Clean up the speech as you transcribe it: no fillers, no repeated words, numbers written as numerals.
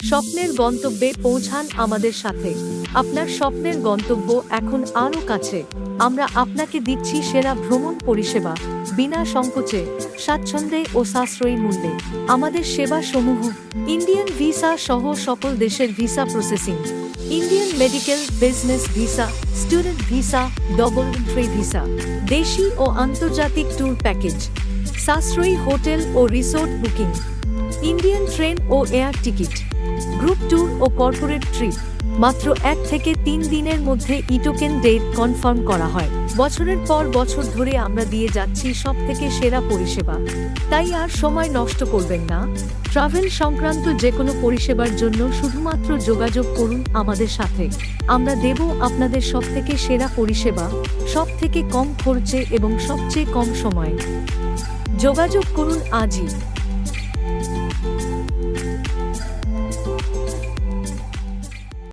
স্বপ্নের গন্তব্যে পৌঁছান আমাদের সাথে। আপনার স্বপ্নের গন্তব্য এখন আরও কাছে। আমরা আপনাকে দিচ্ছি সেরা ভ্রমণ পরিষেবা, বিনা সংকোচে, স্বাচ্ছন্দ্যে ও সাশ্রয়ী মূল্যে। আমাদের সেবা সমূহ: ইন্ডিয়ান ভিসা সহ সকল দেশের visa processing, Indian medical, business visa, student visa, double entry visa, দেশি ও আন্তর্জাতিক ট্যুর প্যাকেজ, সাশ্রয়ী হোটেল ও রিসোর্ট বুকিং, ইন্ডিয়ান ট্রেন ও এয়ার টিকিট, গ্রুপ ট্যুর ও কর্পোরেট ট্রিপ। মাত্র 1 থেকে 3 দিনের মধ্যে টোকেন ডেট কনফার্ম করা হয়। বছরের পর বছর ধরে আমরা দিয়ে যাচ্ছি সবথেকে সেরা পরিষেবা। তাই আর সময় নষ্ট করবেন না। ট্রাভেল সংক্রান্ত যে কোনো পরিষেবার জন্য শুধুমাত্র যোগাযোগ করুন আমাদের সাথে। আমরা দেব আপনাদের সবথেকে সেরা পরিষেবা, সবথেকে কম খরচে এবং সবচেয়ে কম সময়ে। যোগাযোগ করুন আজই।